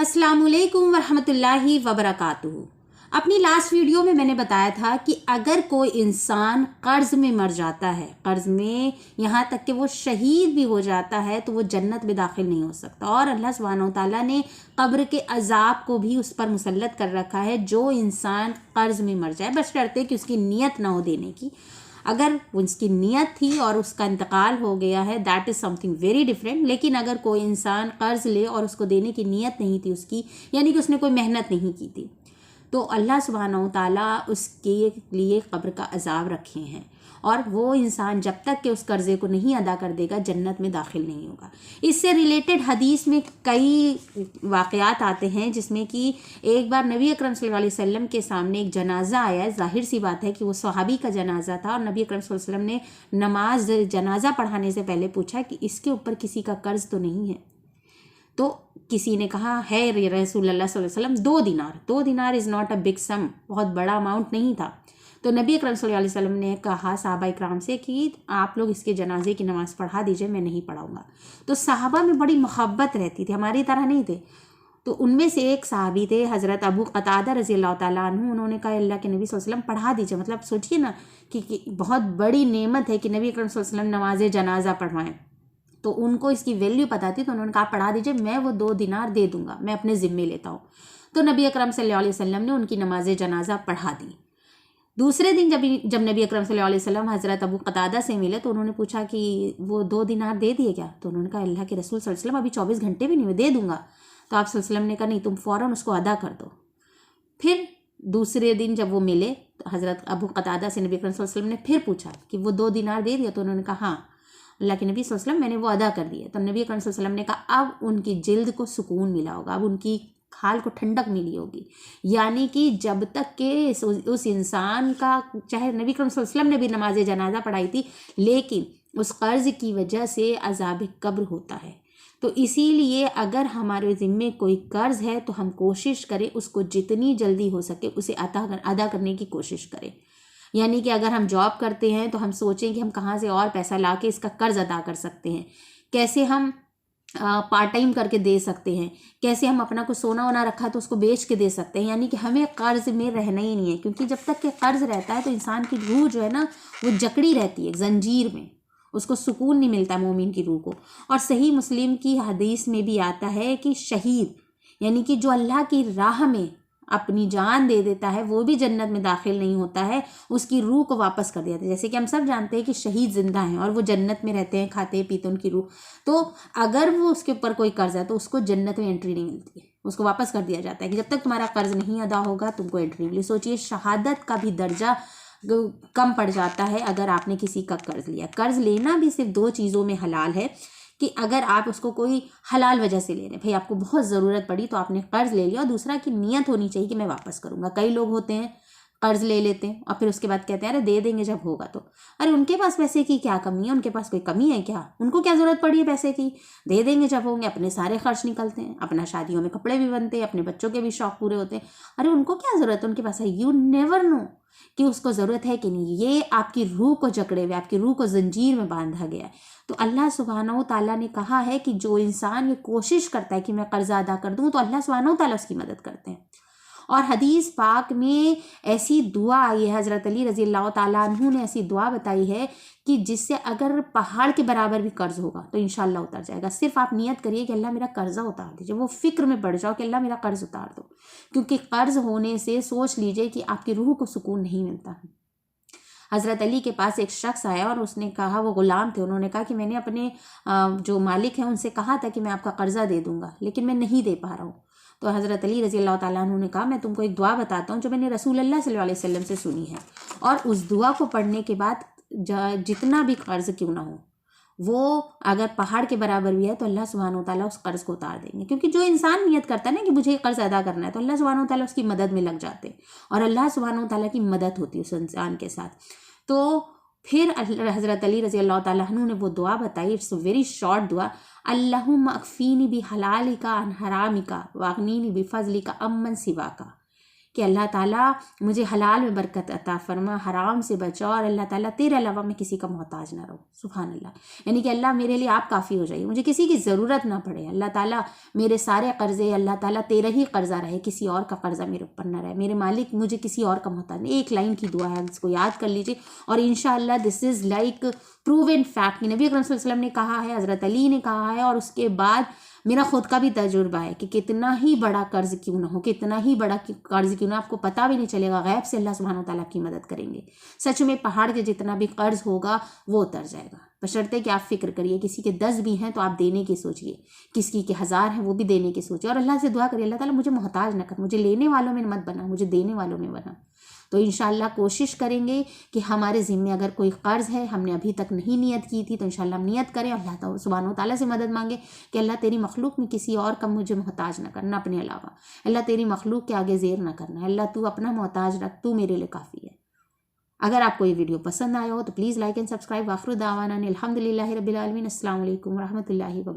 अस्सलाम वालेकुम वरहमतुल्लाहि वबरकातुहू। अपनी लास्ट वीडियो में मैंने बताया था कि अगर कोई इंसान कर्ज़ में मर जाता है, कर्ज़ में यहाँ तक कि वो शहीद भी हो जाता है, तो वो जन्नत में दाखिल नहीं हो सकता। और अल्लाह सुब्हानहू तआला ने कब्र के अज़ाब को भी उस पर मुसल्लत कर रखा है जो इंसान कर्ज़ में मर जाए, बशर्ते कि उसकी नीयत ना हो देने की। अगर उसकी नीयत थी और उसका इंतकाल हो गया है, that is something very different. लेकिन अगर कोई इंसान कर्ज़ ले और उसको देने की नीयत नहीं थी उसकी, यानी कि उसने कोई मेहनत नहीं की थी, तो अल्लाह सुब्हानहू तआला उसके लिए कब्र का अज़ाब रखे हैं। और वो इंसान जब तक कि उस कर्ज़े को नहीं अदा कर देगा जन्नत में दाखिल नहीं होगा। इससे रिलेटेड हदीस में कई वाक़यात आते हैं, जिसमें कि एक बार नबी अकरम सल्लल्लाहु अलैहि वसल्लम के सामने एक जनाज़ा आया। ज़ाहिर सी बात है कि वो सहाबी का जनाज़ा था, और नबी अकरम सल्लल्लाहु अलैहि वसल्लम ने नमाज जनाज़ा पढ़ाने से पहले पूछा कि इसके ऊपर किसी का कर्ज़ तो नहीं है। तो किसी ने कहा है रसूलुल्लाह सल्लल्लाहु अलैहि वसल्लम 2 दिनार इज़ नॉट अ बिग सम, बहुत बड़ा अमाउंट नहीं था। तो नबी अकरम सल्लल्लाहु अलैहि वसल्लम ने कहा सहाबा इकराम से कि आप लोग इसके जनाजे की नमाज़ पढ़ा दीजिए, मैं नहीं पढ़ाऊँगा। तो सहाबा में बड़ी मोहब्बत रहती थी, हमारी तरह नहीं थे। तो उनमें से एक सहाबी थे हज़रत अबू क़तादा रज़ी अल्लाह तआला अन्हु। उन्होंने कहा अल्लाह के नबी सल्लल्लाहु अलैहि वसल्लम पढ़ा दीजिए। मतलब सोचिए ना कि बहुत बड़ी नेमत है कि नबी अकरम सल्लल्लाहु अलैहि वसल्लम नमाज जनाजा पढ़वाएं। तो उनको इसकी वैल्यू पता थी, तो उन्होंने कहा पढ़ा दीजिए, मैं वो 2 दिनार दे दूंगा, मैं अपने ज़िम्मे लेता हूँ। तो नबी अकरम सल्लल्लाहु अलैहि वसल्लम ने उनकी नमाज जनाजा पढ़ा दी। दूसरे दिन जब नबी अकरम सल्लल्लाहु अलैहि वसल्लम हज़रत अबू क़तादा से मिले, तो उन्होंने पूछा कि वो 2 दिनार दे दिए क्या? तो उन्होंने कहा अल्लाह के रसूल सल्लल्लाहु अलैहि वसल्लम अभी 24 घंटे भी नहीं हुए, दे दूंगा। तो आप सल्लल्लाहु अलैहि वसल्लम ने कहा नहीं, तुम फ़ौरन उसको अदा कर दो। फिर दूसरे दिन जब वो मिले, तो हज़रत अबू क़तादा से नबी अकरम सल्लल्लाहु अलैहि वसल्लम ने फिर पूछा कि वो 2 दिनार दे दिया? तो उन्होंने कहा हाँ अल्लाह के नबी सल्लल्लाहु अलैहि वसल्लम मैंने वो अदा कर दिया। तो नबी अकरम सल्लल्लाहु अलैहि वसल्लम ने कहा अब उनकी जिल्द को सुकून मिला होगा, अब उनकी खाल को ठंडक मिली होगी। यानी कि जब तक के उस इंसान का, चाहे नबी अकरम सल्लल्लाहु अलैहि वसल्लम ने भी नमाज जनाजा पढ़ाई थी, लेकिन उस कर्ज़ की वजह से अज़ाब कब्र होता है। तो इसीलिए अगर हमारे ज़िम्मे कोई कर्ज़ है तो हम कोशिश करें उसको जितनी जल्दी हो सके उसे अदा करने की कोशिश करें। यानी कि अगर हम जॉब करते हैं तो हम सोचें कि हम कहाँ से और पैसा ला के इसका कर्ज़ अदा कर सकते हैं, कैसे हम पार्ट टाइम करके दे सकते हैं, कैसे हम अपना कुछ सोना वोना रखा तो उसको बेच के दे सकते हैं। यानी कि हमें कर्ज़ में रहना ही नहीं है, क्योंकि जब तक कि कर्ज़ रहता है तो इंसान की रूह जो है ना वो जकड़ी रहती है जंजीर में, उसको सुकून नहीं मिलता मोमिन की रूह को। और सही मुस्लिम की हदीस में भी आता है कि शहीद यानी कि जो अल्लाह की राह में अपनी जान दे देता है वो भी जन्नत में दाखिल नहीं होता है, उसकी रूह को वापस कर दिया जाता है। जैसे कि हम सब जानते हैं कि शहीद जिंदा हैं और वो जन्नत में रहते हैं, खाते पीते उनकी रूह। तो अगर वो उसके ऊपर कोई कर्ज है तो उसको जन्नत में एंट्री नहीं मिलती है, उसको वापस कर दिया जाता है कि जब तक तुम्हारा कर्ज नहीं अदा होगा तुमको एंट्री मिली। सोचिए शहादत का भी दर्जा कम पड़ जाता है अगर आपने किसी का कर्ज लिया। कर्ज लेना भी सिर्फ 2 चीज़ों में हलाल है कि अगर आप उसको कोई हलाल वजह से ले रहे हैं, भाई आपको बहुत ज़रूरत पड़ी तो आपने कर्ज ले लिया, और दूसरा कि नीयत होनी चाहिए कि मैं वापस करूँगा। कई लोग होते हैं कर्ज ले लेते हैं और फिर उसके बाद कहते हैं अरे दे देंगे जब होगा। तो अरे उनके पास पैसे की क्या कमी है? उनके पास कोई कमी है क्या? उनको क्या ज़रूरत पड़ी है पैसे की? दे देंगे जब होंगे। अपने सारे खर्च निकलते हैं, अपना शादियों में कपड़े भी बनते हैं, अपने बच्चों के भी शौक पूरे होते हैं। अरे उनको क्या ज़रूरत है? उनके पास है। यू नेवर नो कि उसको ज़रूरत है कि नहीं। ये आपकी रूह को जकड़े हुए, आपकी रूह को जंजीर में बांधा गया है। तो अल्लाह सुब्हानहू तआला ने कहा है कि जो इंसान ये कोशिश करता है कि मैं कर्जा अदा कर दूँ, तो अल्लाह सुब्हानहू तआला उसकी मदद करते हैं। और हदीस पाक में ऐसी दुआ आई है, हज़रत अली रज़ी अल्लाह तआला अन्हु ने ऐसी दुआ बताई है कि जिससे अगर पहाड़ के बराबर भी कर्ज होगा तो इंशाअल्लाह उतर जाएगा। सिर्फ आप नियत करिए कि अल्लाह मेरा कर्जा उतार दीजिए, वो फिक्र में पड़ जाओ कि अल्लाह मेरा कर्ज उतार दो। क्योंकि कर्ज होने से सोच लीजिए कि आपकी रूह को सुकून नहीं मिलता। हज़रत अली के पास एक शख्स आया और उसने कहा, वो ग़ुलाम थे, उन्होंने कहा कि मैंने अपने जो मालिक हैं उनसे कहा था कि मैं आपका कर्जा दे दूंगा, लेकिन मैं नहीं दे पा रहा हूँ। तो हज़रत अली रज़ी अल्लाह तआला अन्हु ने कहा मैं तुमको एक दुआ बताता हूँ जो मैंने रसूलुल्लाह सल्लल्लाहु अलैहि वसल्लम से सुनी है, और उस दुआ को पढ़ने के बाद जितना भी कर्ज क्यों ना हो, वो अगर पहाड़ के बराबर भी है तो अल्लाह सुब्हानहू तआला उस कर्ज को उतार देंगे। क्योंकि जो इंसान नियत करता है ना कि मुझे ये कर्ज अदा करना है, तो अल्लाह सुब्हानहू तआला उसकी मदद में लग जाते हैं और अल्लाह सुब्हानहू तआला की मदद होती है उस इंसान के साथ। तो फिर हज़रत अली रज़ी अल्लाह तआला अन्हु ने वो दुआ बताई। इट्स वेरी शॉर्ट दुआ। अल्लाहुम्मा अक्फीनी बि हलालिका अन हरामिका वागनीनी बि फज़लिका अम्मन सिवाका। کہ اللہ تعالیٰ مجھے حلال میں برکت عطا فرما، حرام سے بچا، اور اللہ تعالیٰ تیرے علاوہ میں کسی کا محتاج نہ رہوں. سبحان اللہ. یعنی کہ اللہ میرے لیے آپ کافی ہو جائیے، مجھے کسی کی ضرورت نہ پڑے. اللہ تعالیٰ میرے سارے قرضے، اللہ تعالیٰ تیرا ہی قرضہ رہے، کسی اور کا قرضہ میرے اوپر نہ رہے. میرے مالک مجھے کسی اور کا محتاج نہیں. ایک لائن کی دعا ہے، اس کو یاد کر لیجیے، اور انشاءاللہ دس از لائک پروون فیکٹ. نبی اکرم صلی اللہ علیہ وسلم نے کہا ہے، حضرت علی نے کہا ہے، اور اس کے بعد میرا خود کا بھی تجربہ ہے کہ کتنا ہی بڑا قرض کیوں نہ ہو، کتنا ہی بڑا قرض کیوں نہ، آپ کو پتہ بھی نہیں چلے گا، غیب سے اللہ سبحانہ وتعالیٰ کی مدد کریں گے. سچ میں پہاڑ کے جتنا بھی قرض ہوگا وہ اتر جائے گا، بشرطے کہ آپ فکر کریے. کسی کے 10 بھی ہیں تو آپ دینے کی سوچیے، کسی کے 1000 ہیں وہ بھی دینے کی سوچیے، اور اللہ سے دعا کریے اللہ تعالیٰ مجھے محتاج نہ کر، مجھے لینے والوں میں مت بنا، مجھے دینے والوں میں بنا. تو انشاءاللہ کوشش کریں گے کہ ہمارے ذمے اگر کوئی قرض ہے، ہم نے ابھی تک نہیں نیت کی تھی، تو انشاءاللہ ہم نیت کریں، اللہ تعالیٰ سبحانہ وتعالیٰ سے مدد مانگے کہ اللہ تیری مخلوق میں کسی اور کا مجھے محتاج نہ کرنا اپنے علاوہ. اللہ تیری مخلوق کے آگے زیر نہ کرنا. اللہ تو اپنا محتاج رکھ، تو میرے لیے کافی ہے. اگر آپ کو یہ ویڈیو پسند آیا ہو تو پلیز لائک اینڈ سبسکرائب. آخر دعوانا الحمدللہ رب العالمین. السلام علیکم ورحمۃ اللہ وبرکاتہ.